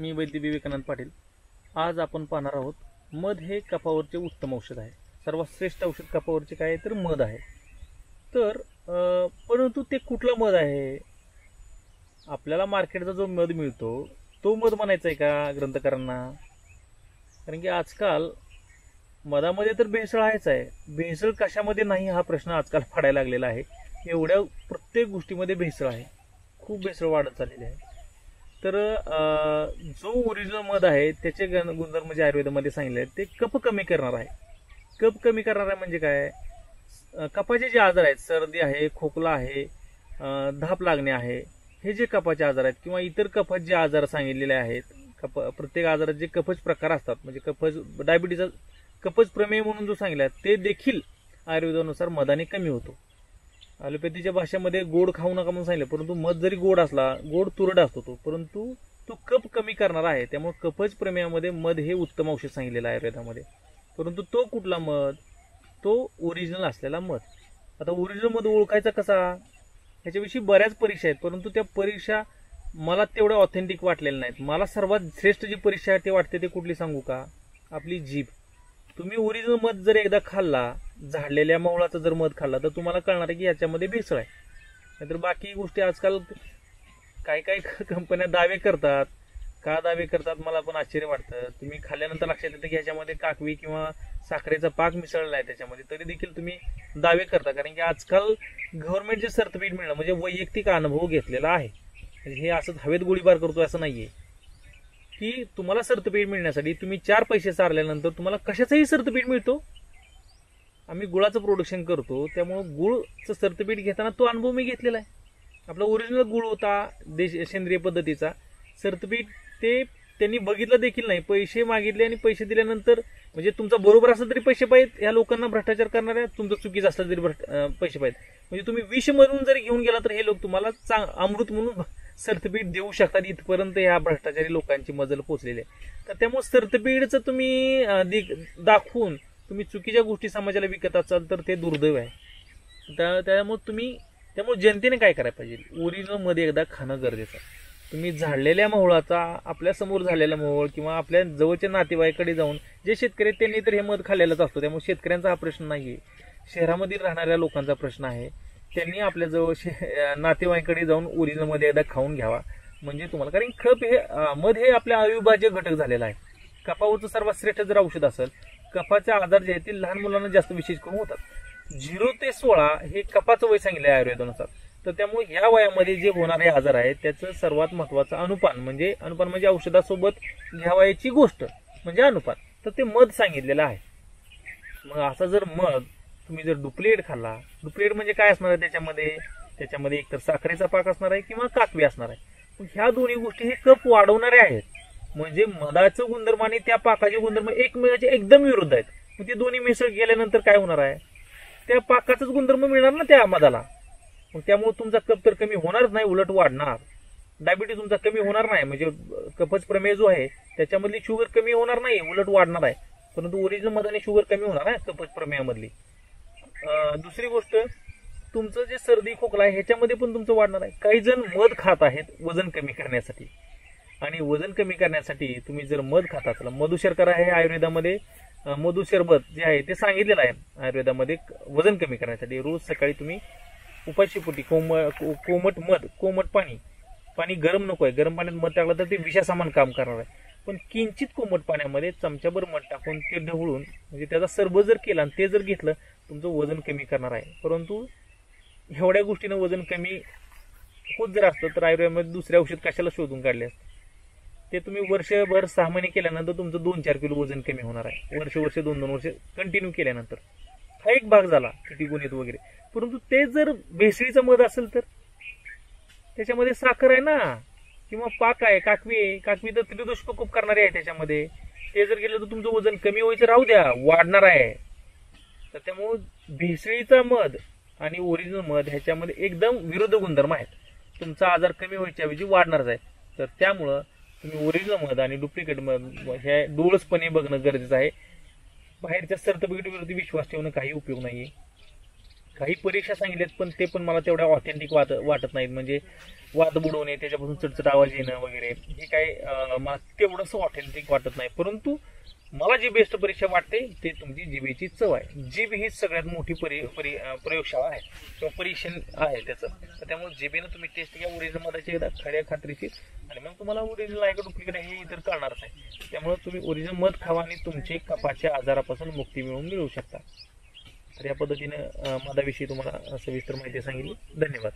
मी वैद्य विवेकानंद पाटील। आज आपण पाहणार आहोत मध हे कफावरचे उत्तम औषध आहे। सर्वात श्रेष्ठ औषध कफावरचे काय तर मध आहे। तर परंतु ते कुठला मध आहे? आपल्याला मार्केटचा जो मध मिळतो तो मध म्हणायचा आहे का ग्रंथकारांना? कारण की आजकाल मधामध्ये तर भेसळ आहेच आहे। भेसळ कशामध्ये नाही हा प्रश्न आजकाल पडायला लागलेला आहे। एवढ्या प्रत्येक गोष्टीमध्ये भेसळ आहे, खूप भेसळ वाढत चाललेली आहे। तर जो ओरिजिनल मध आहे त्याचे गुणधर्म जे आयुर्वेदामध्ये सांगितले आहेत ते कफ कमी करणार आहे। कफ कमी करणार आहे म्हणजे काय? कफाचे जे आजार आहेत, सर्दी आहे, खोकला आहे, धाप लागणे आहे, हे जे कफाचे आजार आहेत किंवा इतर कफात जे आजार सांगितलेले आहेत, प्रत्येक आजारात जे कफच प्रकार असतात, म्हणजे कफच डायबिटीचा कफच प्रमेय म्हणून जो सांगितला आहे ते देखील आयुर्वेदानुसार मधाने कमी होतो। ॲलोपॅथीच्या भाषेमध्ये गोड खाऊ नका म्हणून सांगितलं, परंतु मध जरी गोड असला, गोड तुरट असतो तो, परंतु तो कफ कमी करणार आहे। त्यामुळे कफच प्रमेयामध्ये मध हे उत्तम औषध सांगितलेलं आहे आयुर्वेदामध्ये। परंतु तो कुठला मध? तो ओरिजिनल असलेला मध। आता ओरिजिनल मध ओळखायचा कसा? याच्याविषयी बऱ्याच परीक्षा आहेत, परंतु त्या परीक्षा मला तेवढ्या ऑथेंटिक वाटलेल्या नाहीत। मला सर्वात श्रेष्ठ जी परीक्षा आहे ते वाटते ते कुठली सांगू का? आपली जीभ। तुम्ही ओरिजिनल मध जर एकदा खाल्ला, झाडलेल्या मवळाचा जर मध खाल्ला, तर तुम्हाला कळणार आहे की याच्यामध्ये भेसळ आहे। नाहीतर बाकी गोष्टी आजकाल काही काही कंपन्या दावे करतात। का दावे करतात मला पण आश्चर्य वाटतं। तुम्ही खाल्ल्यानंतर लक्षात येतं की ह्याच्यामध्ये काकवी किंवा साखरेचा पाक मिसळला आहे त्याच्यामध्ये, तरी देखील तुम्ही दावे करता। कारण की आजकाल गव्हर्नमेंटचे सर्टिफिकेट मिळणं म्हणजे वैयक्तिक अनुभव घेतलेला आहे। हे असंच हवेत गोळीबार करतो असं नाहीये की तुम्हाला सर्टिफिकेट मिळण्यासाठी तुम्ही 4 पैसे सारल्यानंतर तुम्हाला कशाचाही सर्टिफिकेट मिळतो। आम्ही गुळाचं प्रोडक्शन करतो, त्यामुळे गुळचं सर्टिफिकेट घेताना तो अनुभव मी घेतलेला आहे। आपला ओरिजिनल गुळ होता सेंद्रिय पद्धतीचा, सर्टिफिकेट ते त्यांनी बघितलं देखील नाही। पैसे मागितले आणि पैसे दिल्यानंतर म्हणजे तुमचा बरोबर असला तरी पैसे पाहिजेत, या लोकांना भ्रष्टाचार करणाऱ्या, तुमचं चुकीचं असलं तरी पैसे पाहिजेत। म्हणजे तुम्ही विष म्हणून जरी घेऊन गेला तर हे लोक तुम्हाला अमृत म्हणून सर्टिफिकेट देऊ शकतात। इथपर्यंत या भ्रष्टाचारी लोकांची मजल पोहोचलेली आहे। तर त्यामुळे सर्टिफिकेटचं तुम्ही दाखवून तुम्ही चुकीच्या गोष्टी समाजाला विकत असाल तर ते दुर्दैव आहे। त्यामुळे जनतेने काय करायला पाहिजे? ओरिजिनल मध्ये एकदा खाणं गरजेचं आहे। तुम्ही झाडलेल्या मोहळाचा, आपल्या समोर झालेला मोहळ किंवा आपल्या जवळच्या नातेवाईकडे जाऊन, जे शेतकरी त्यांनी तर हे मध खाल्लेलंच असतो, त्यामुळे शेतकऱ्यांचा हा प्रश्न नाहीये, शहरामध्ये राहणाऱ्या लोकांचा प्रश्न आहे। त्यांनी आपल्या जवळ नातेवाईकडे जाऊन ओरिजिनल मध्ये एकदा खाऊन घ्यावा म्हणजे तुम्हाला, कारण खप हे मध हे आपल्या अविभाज्य घटक झालेला आहे। कफावरचं सर्वात श्रेष्ठ जर औषध असेल, कफाचे आजार जे आहेत ते लहान मुलांना जास्त विशेष करून होतात। 0 ते 16 हे कफाचं वय सांगितलं आहे आयुर्वेदानुसार। तर त्यामुळे या वयामध्ये जे होणारे आजार आहेत त्याचं सर्वात महत्वाचं अनुपान म्हणजे औषधासोबत घ्यावायची गोष्ट म्हणजे अनुपान, तर ते मध सांगितलेलं आहे। मग असा जर मध तुम्ही जर डुप्लिकेट खाल्ला, डुप्लिकेट म्हणजे काय असणार आहे त्याच्यामध्ये एकतर साखरेचा पाक असणार आहे किंवा काकवी असणार आहे। पण ह्या दोन्ही गोष्टी हे कफ वाढवणारे आहेत। म्हणजे मधाचं गुणधर्म आणि त्या पाकाचे गुणधर्म एकमेकाचे एकदम विरुद्ध आहेत। मग ते दोन्ही मिसळ गेल्यानंतर काय होणार आहे? त्या पाकाचाच गुणधर्म मिळणार ना त्या मधाला। मग त्यामुळे तुमचा कफ तर कमी होणारच नाही, उलट वाढणार। डायबिटीस तुमचा कमी होणार नाही, म्हणजे कफच प्रमेय जो आहे त्याच्यामधली शुगर कमी होणार नाही, उलट वाढणार आहे। परंतु ओरिजिनल मधाने शुगर कमी होणार आहे कफच प्रमेयामधली। दुसरी गोष्ट, तुमचं जे सर्दी खोकला आहे ह्याच्यामध्ये पण तुमचं वाढणार आहे। काही जण मध खात आहेत वजन कमी करण्यासाठी, आणि वजन कमी करण्यासाठी तुम्ही जर मध खाता असाल, मधु शर्करा आहे आयुर्वेदामध्ये, मधु शरबत जे आहे ते सांगितलेलं आहे आयुर्वेदामध्ये वजन कमी करण्यासाठी। रोज सकाळी तुम्ही उपाशीपोटी कोमट पाणी गरम नको आहे, गरम पाण्यात मध टाकलं तर ते विषासमान काम करणार आहे। पण किंचित कोमट पाण्यामध्ये चमचाभर मध टाकून ते ढवळून म्हणजे त्याचा सरबत जर केला आणि ते जर घेतलं, तुमचं वजन कमी करणार आहे। परंतु एवढ्या गोष्टीनं वजन कमी होत जर असतं तर आयुर्वेदामध्ये दुसरे औषध कशाला शोधून काढले असते? ते तुम्ही वर्षभर 6 महिने केल्यानंतर तुमचं 2-4 किलो वजन कमी होणार आहे। वर्ष 2-2 वर्ष कंटिन्यू केल्यानंतर हा एक भाग झाला किती गुणित वगैरे। परंतु ते जर भेसळीचं मध असेल तर त्याच्यामध्ये साखर आहे ना, किंवा पाक आहे, काकवी तर त्रिदोष प्रकोप करणारे आहे त्याच्यामध्ये, ते जर गेलं तर तुमचं वजन कमी व्हायचं राहू द्या, वाढणार आहे। तर त्यामुळे भेसळीचा मध आणि ओरिजिनल मध ह्याच्यामध्ये एकदम विरुद्ध गुणधर्म आहेत। तुमचा आजार कमी व्हायच्या ऐवजी वाढणारच आहे। तर त्यामुळं तुम्ही ओरिजिनल मध आणि डुप्लिकेट मध हे डोळसपणे बघणं गरजेचं आहे। बाहेरच्या सर्टिफिकेट विरुद्ध विश्वास ठेवणं काही उपयोग नाहीये। काही परीक्षा सांगितल्यात पण ते पण मला तेवढ्या ऑथेंटिक वाटत नाहीत. म्हणजे वाद बुडवणे, त्याच्यापासून चटचट आवाज येणं वगैरे हे काही मला तेवढंसं ऑथेंटिक वाटत नाही. परंतु मला जी बेस्ट परीक्षा वाटते ते तुमची जिभेची चव आहे. जीभ ही सगळ्यात मोठी प्रयोगशाळा आहे किंवा परीक्षण आहे त्याचं. तर त्यामुळे जिभेनं तुम्ही टेस्ट घ्या ओरिजिनल मधाची एकदा खऱ्या खात्रीची, आणि मग तुम्हाला ओरिजिनल आहे का डुप्लिकेट आहे हे इतर कळणारच आहे. त्यामुळे तुम्ही ओरिजिनल मध खावा आणि तुमचे कफाच्या आजारापासून मुक्ती मिळवू शकता. तर या पद्धतीने मधाविषयी तुम्हाला सविस्तर माहिती सांगितली. धन्यवाद.